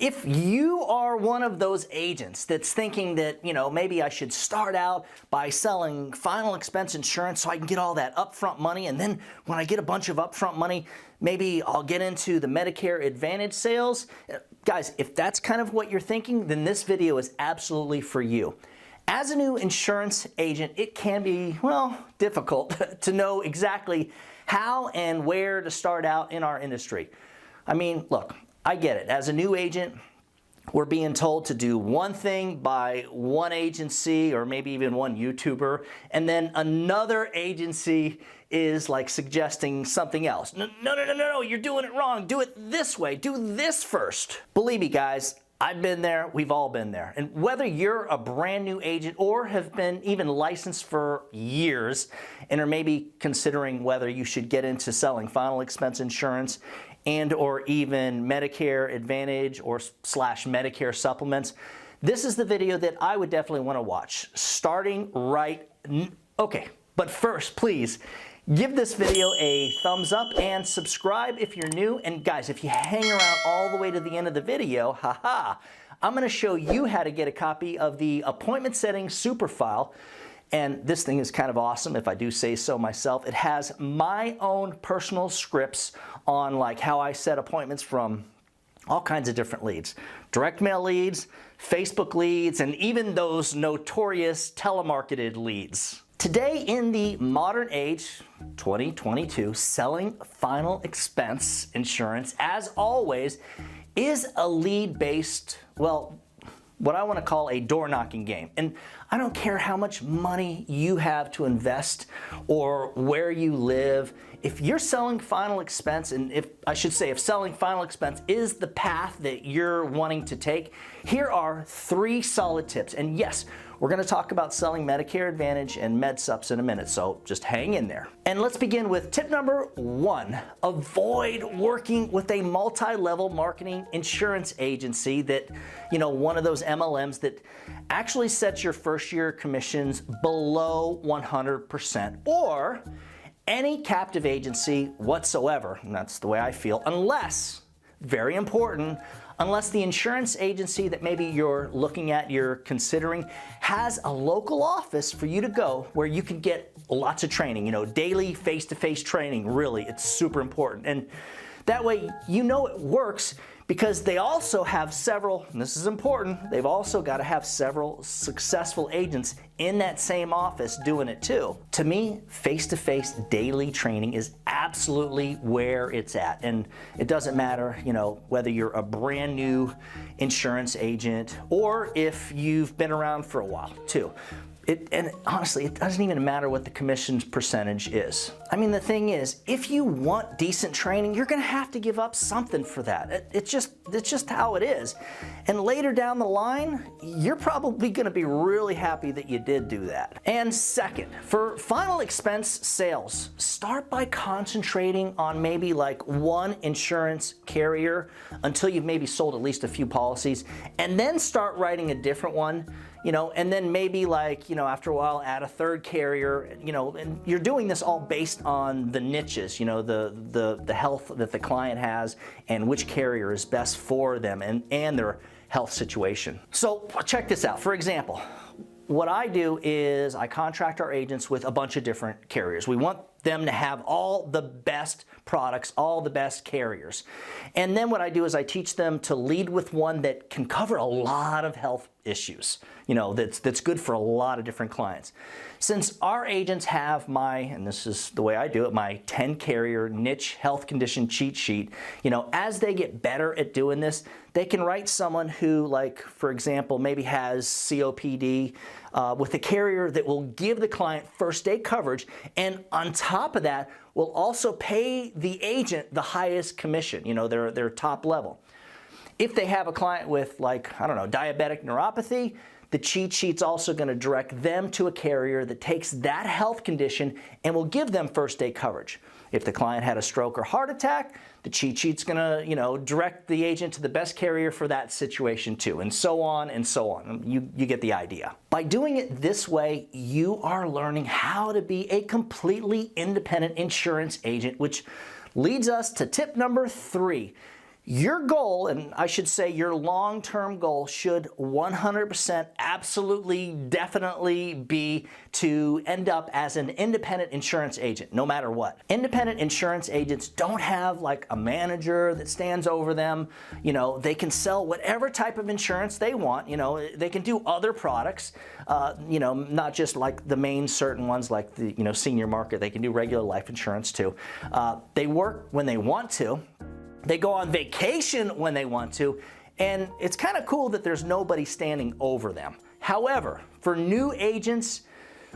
If you are one of those agents that's thinking that, maybe I should start out by selling final expense insurance so I can get all that upfront money, and then when I get a bunch of upfront money, maybe I'll get into the Medicare Advantage sales. Guys, if that's kind of what you're thinking, then this video is absolutely for you. As a new insurance agent, it can be, well, difficult to know exactly how and where to start out in our industry. I mean, look, I get it. As a new agent, we're being told to do one thing by one agency or maybe even one YouTuber, and then another agency is like suggesting something else. No, you're doing it wrong. Do it this way. Do this first. Believe me, guys, I've been there. We've all been there. And whether you're a brand new agent or have been even licensed for years and are maybe considering whether you should get into selling final expense insurance and or even Medicare Advantage or slash Medicare supplements, this is the video that I would definitely want to watch, starting right. Okay, but first, please give this video a thumbs up and subscribe if you're new. And guys, if you hang around all the way to the end of the video, I'm going to show you how to get a copy of the appointment setting super file. And this thing is kind of awesome, if I do say so myself. It has my own personal scripts on like how I set appointments from all kinds of different leads. Direct mail leads, Facebook leads, and even those notorious telemarketed leads. Today in the modern age, 2022, selling final expense insurance, as always, is a lead-based, well, what I want to call a door-knocking game. And I don't care how much money you have to invest or where you live. If you're selling final expense, and if selling final expense is the path that you're wanting to take, here are 3 solid tips. And yes, we're going to talk about selling Medicare Advantage and MedSups in a minute, so just hang in there. And let's begin with tip number 1. Avoid working with a multi-level marketing insurance agency that, one of those MLMs that actually sets your first year commissions below 100%, or any captive agency whatsoever, and that's the way I feel, unless, very important, unless the insurance agency that maybe you're looking at, you're considering, has a local office for you to go where you can get lots of training, daily face-to-face training, really, it's super important. And that way it works, because they also have several, and this is important, they've also got to have several successful agents in that same office doing it too. To me, face-to-face daily training is absolutely where it's at. And it doesn't matter, whether you're a brand new insurance agent or if you've been around for a while too. And honestly, it doesn't even matter what the commission's percentage is. I mean, the thing is, if you want decent training, you're gonna have to give up something for that. It's just how it is. And later down the line, you're probably gonna be really happy that you did do that. And second, for final expense sales, start by concentrating on maybe like one insurance carrier until you've maybe sold at least a few policies, and then start writing a different one. And then maybe like, after a while add a third carrier, and you're doing this all based on the niches, the health that the client has and which carrier is best for them and their health situation. So check this out. For example, what I do is I contract our agents with a bunch of different carriers. We want them to have all the best products, all the best carriers. And then what I do is I teach them to lead with one that can cover a lot of health issues, that's good for a lot of different clients. Since our agents have and this is the way I do it, my 10 carrier niche health condition cheat sheet, as they get better at doing this, they can write someone who, like, for example, maybe has COPD with a carrier that will give the client first day coverage, and on top of that, will also pay the agent the highest commission, their top level. If they have a client with, like, I don't know, diabetic neuropathy, the cheat sheet's also going to direct them to a carrier that takes that health condition and will give them first day coverage. If the client had a stroke or heart attack, the cheat sheet's going to, direct the agent to the best carrier for that situation too, and so on and so on. You get the idea. By doing it this way, you are learning how to be a completely independent insurance agent, which leads us to tip number 3. Your goal, and I should say your long-term goal, should 100% absolutely definitely be to end up as an independent insurance agent, no matter what. Independent insurance agents don't have like a manager that stands over them. You know, they can sell whatever type of insurance they want. You know, they can do other products, you know, not just like the main certain ones like the, you know, senior market. They can do regular life insurance too. They work when they want to. They go on vacation when they want to, and it's kind of cool that there's nobody standing over them. However, for new agents,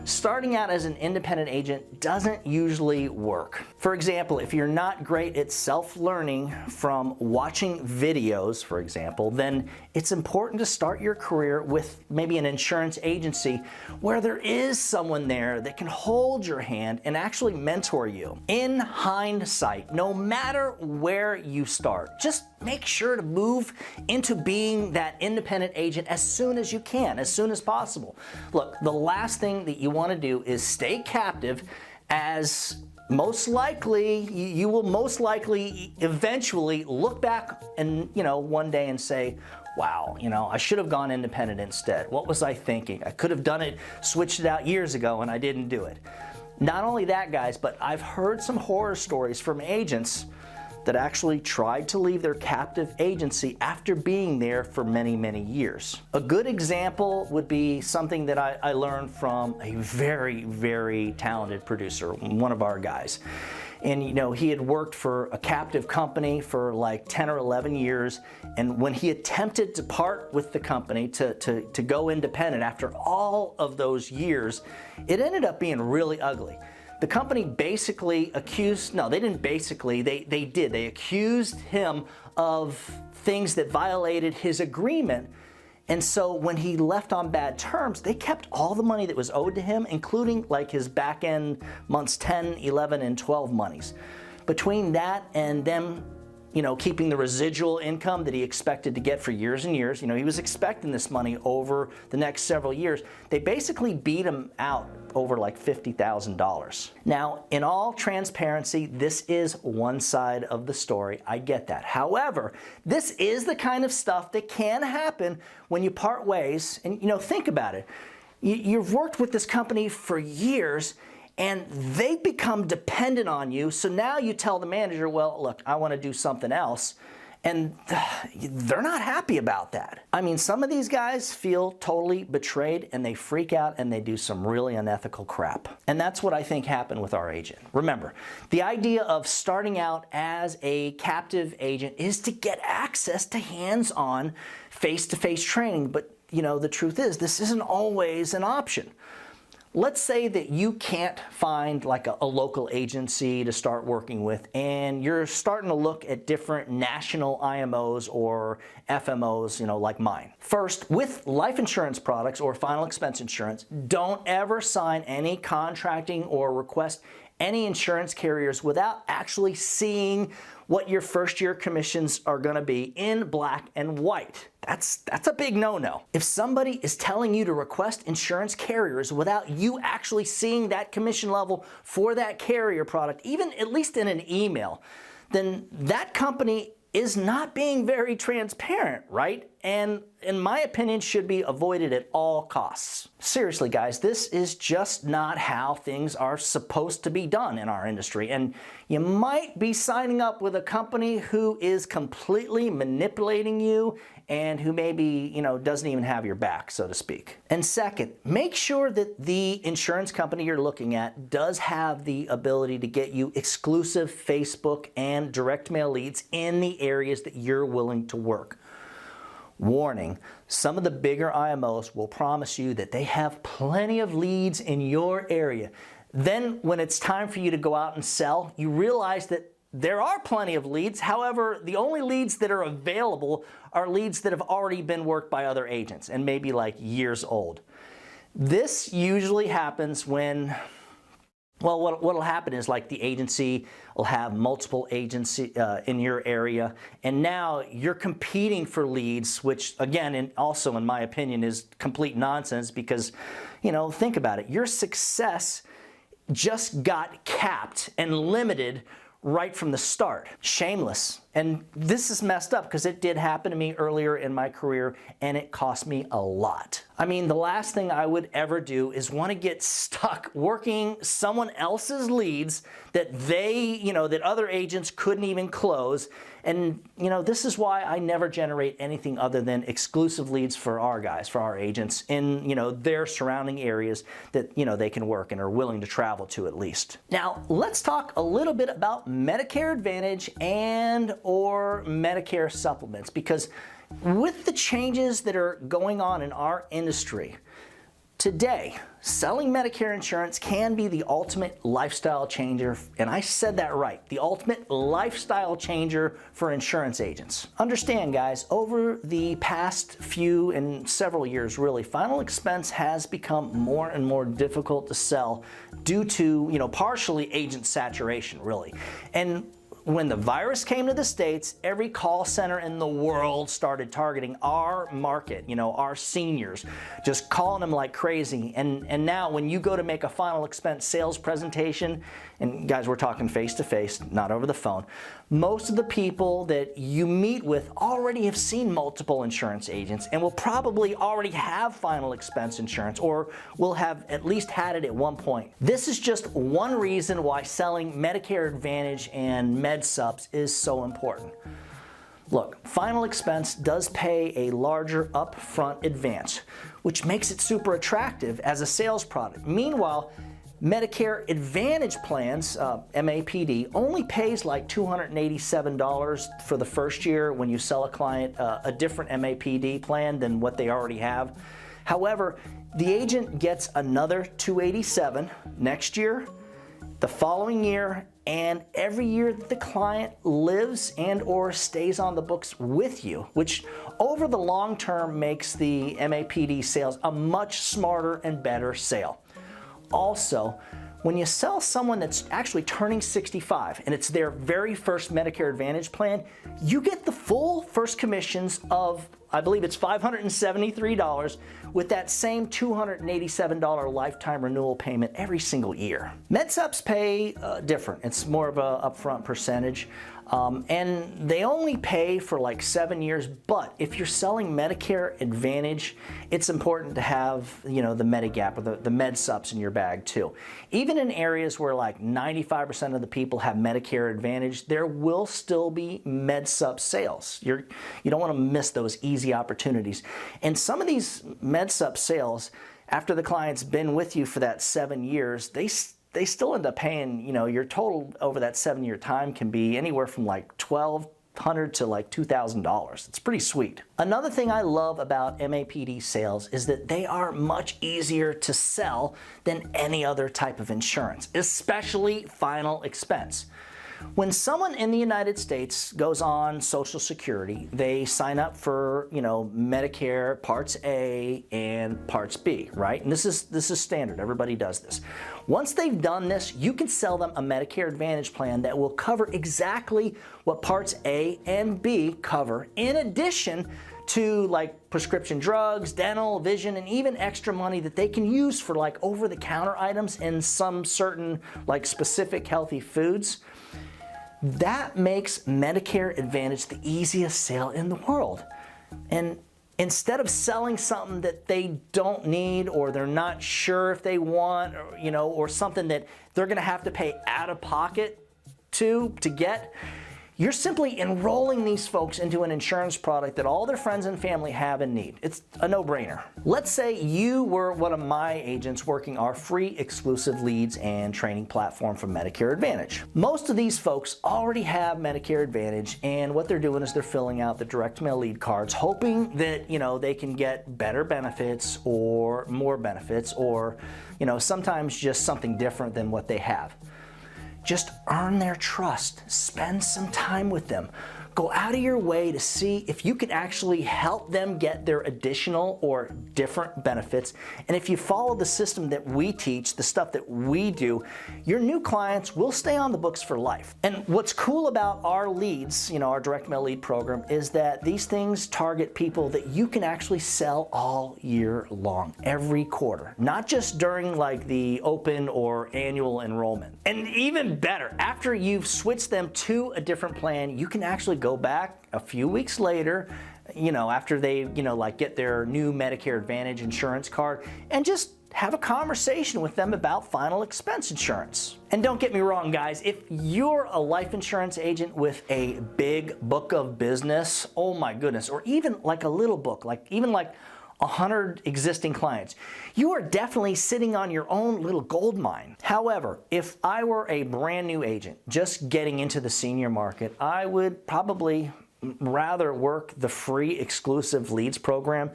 starting out as an independent agent doesn't usually work. For example, if you're not great at self-learning from watching videos, for example, then it's important to start your career with maybe an insurance agency where there is someone there that can hold your hand and actually mentor you. In hindsight, no matter where you start, just make sure to move into being that independent agent as soon as you can, as soon as possible. Look, the last thing that you want to do is stay captive, as most likely, you will most likely eventually look back and, you know, one day and say, wow, you know, I should have gone independent instead. What was I thinking? I could have done it, switched it out years ago, and I didn't do it. Not only that, guys, but I've heard some horror stories from agents that actually tried to leave their captive agency after being there for many, many years. A good example would be something that I learned from a very, very talented producer, one of our guys. And you know, he had worked for a captive company for like 10 or 11 years, and when he attempted to part with the company to go independent after all of those years, it ended up being really ugly. The company basically accused, no, they didn't basically, they did. They accused him of things that violated his agreement. And so when he left on bad terms, they kept all the money that was owed to him, including like his back end months 10, 11, and 12 monies. Between that and them, you know, keeping the residual income that he expected to get for years and years, you know, he was expecting this money over the next several years, they basically beat him out over like $50,000. Now, in all transparency, this is one side of the story. I get that. However, this is the kind of stuff that can happen when you part ways. And, you know, think about it. You've worked with this company for years, and they become dependent on you. So now you tell the manager, well, look, I want to do something else. And they're not happy about that. I mean, some of these guys feel totally betrayed, and they freak out and they do some really unethical crap. And that's what I think happened with our agent. Remember, the idea of starting out as a captive agent is to get access to hands-on, face-to-face training. But, you know, the truth is, this isn't always an option. Let's say that you can't find like a local agency to start working with, and you're starting to look at different national IMOs or FMOs, you know, like mine. First, with life insurance products or final expense insurance, don't ever sign any contracting or request any insurance carriers without actually seeing what your first year commissions are going to be in black and white. That's a big no-no. If somebody is telling you to request insurance carriers without you actually seeing that commission level for that carrier product, even at least in an email, then that company is not being very transparent, right? And in my opinion, should be avoided at all costs. Seriously, guys, this is just not how things are supposed to be done in our industry. And you might be signing up with a company who is completely manipulating you and who maybe, you know, doesn't even have your back, so to speak. And second, make sure that the insurance company you're looking at does have the ability to get you exclusive Facebook and direct mail leads in the areas that you're willing to work. Warning, some of the bigger IMOs will promise you that they have plenty of leads in your area. Then when it's time for you to go out and sell, you realize that there are plenty of leads. However, the only leads that are available are leads that have already been worked by other agents and maybe like years old. This usually happens when, well, what'll happen is like the agency will have multiple agents in your area, and now you're competing for leads, which again, and also in my opinion, is complete nonsense because, you know, think about it. Your success just got capped and limited right from the start. Shameless. And this is messed up because it did happen to me earlier in my career and it cost me a lot. I mean, the last thing I would ever do is want to get stuck working someone else's leads that that other agents couldn't even close. And, this is why I never generate anything other than exclusive leads for our guys, for our agents in, their surrounding areas that, they can work and are willing to travel to at least. Now, let's talk a little bit about Medicare Advantage and or Medicare supplements, because with the changes that are going on in our industry today, selling Medicare insurance can be the ultimate lifestyle changer, and I said that right, the ultimate lifestyle changer for insurance agents. Understand, guys, over the past few and several years, really, final expense has become more and more difficult to sell due to, partially agent saturation, really. And when the virus came to the States, every call center in the world started targeting our market, our seniors, just calling them like crazy. And now when you go to make a final expense sales presentation, and guys, we're talking face-to-face, not over the phone, most of the people that you meet with already have seen multiple insurance agents and will probably already have final expense insurance or will have at least had it at one point. This is just one reason why selling Medicare Advantage and MedSups is so important. Look, final expense does pay a larger upfront advance, which makes it super attractive as a sales product. Meanwhile, Medicare Advantage plans, MAPD, only pays like $287 for the first year when you sell a client a different MAPD plan than what they already have. However, the agent gets another $287 next year, the following year, and every year that the client lives and or stays on the books with you, which over the long term makes the MAPD sales a much smarter and better sale. Also, when you sell someone that's actually turning 65 and it's their very first Medicare Advantage plan, you get the full first commissions of, I believe it's $573 with that same $287 lifetime renewal payment every single year. MedSups pay different. It's more of a upfront percentage. And they only pay for like 7 years, but if you're selling Medicare Advantage, it's important to have, the Medigap or the MedSups in your bag too. Even in areas where like 95% of the people have Medicare Advantage, there will still be MedSup sales. You don't want to miss those easy opportunities. And some of these MedSup sales, after the client's been with you for that 7 years, they still end up paying, your total over that 7-year time can be anywhere from like $1,200 to like $2,000. It's pretty sweet. Another thing I love about MAPD sales is that they are much easier to sell than any other type of insurance, especially final expense. When someone in the United States goes on Social Security, they sign up for, Medicare Parts A and Parts B, right? And this is standard. Everybody does this. Once they've done this, you can sell them a Medicare Advantage plan that will cover exactly what Parts A and B cover, in addition to like prescription drugs, dental, vision, and even extra money that they can use for like over-the-counter items and some certain like specific healthy foods. That makes Medicare Advantage the easiest sale in the world. And instead of selling something that they don't need or they're not sure if they want, or something that they're going to have to pay out of pocket to get, you're simply enrolling these folks into an insurance product that all their friends and family have and need. It's a no-brainer. Let's say you were one of my agents working our free exclusive leads and training platform for Medicare Advantage. Most of these folks already have Medicare Advantage, and what they're doing is they're filling out the direct mail lead cards, hoping that, they can get better benefits or more benefits or, sometimes just something different than what they have. Just earn their trust. Spend some time with them. go out of your way to see if you can actually help them get their additional or different benefits. And if you follow the system that we teach, the stuff that we do, your new clients will stay on the books for life. And what's cool about our leads, our direct mail lead program, is that these things target people that you can actually sell all year long, every quarter, not just during like the open or annual enrollment. And even better, after you've switched them to a different plan, you can actually go back a few weeks later, after they, like get their new Medicare Advantage insurance card, and just have a conversation with them about final expense insurance. And don't get me wrong, guys, if you're a life insurance agent with a big book of business, oh my goodness, or even like a little book, even 100 existing clients, you are definitely sitting on your own little gold mine. However, if I were a brand new agent just getting into the senior market, I would probably rather work the free exclusive leads program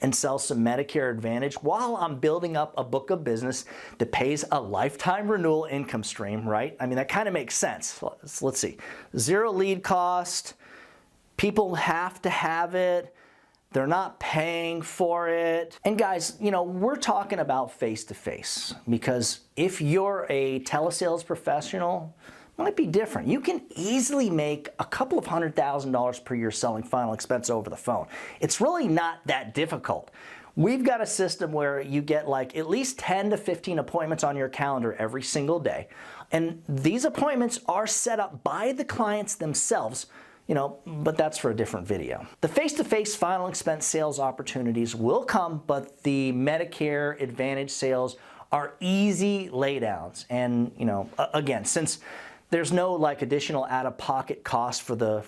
and sell some Medicare Advantage while I'm building up a book of business that pays a lifetime renewal income stream, right? I mean, that kind of makes sense. Let's see. Zero lead cost. People have to have it. They're not paying for it. And guys, we're talking about face-to-face, because if you're a telesales professional, it might be different. You can easily make a couple of $100,000 per year selling final expense over the phone. It's really not that difficult. We've got a system where you get like at least 10 to 15 appointments on your calendar every single day. And these appointments are set up by the clients themselves, but that's for a different video. The face-to-face final expense sales opportunities will come, but the Medicare Advantage sales are easy laydowns. And, again, since there's no like additional out-of-pocket cost for the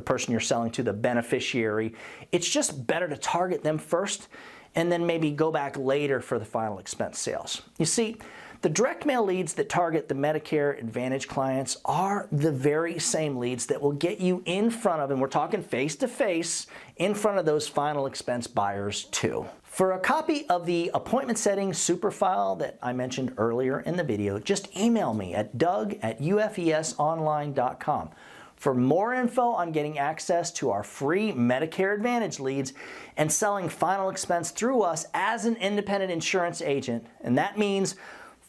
person you're selling to, the beneficiary, it's just better to target them first and then maybe go back later for the final expense sales. You see, the direct mail leads that target the Medicare Advantage clients are the very same leads that will get you in front of, and we're talking face-to-face, in front of those final expense buyers too. For a copy of the appointment setting super file that I mentioned earlier in the video, just email me at doug@ufesonline.com. For more info on getting access to our free Medicare Advantage leads and selling final expense through us as an independent insurance agent, and that means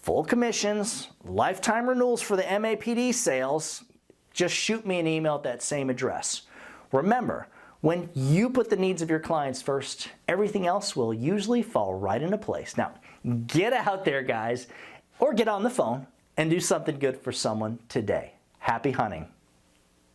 full commissions, lifetime renewals for the MAPD sales, just shoot me an email at that same address. Remember, when you put the needs of your clients first, everything else will usually fall right into place. Now, get out there, guys, or get on the phone and do something good for someone today. Happy hunting.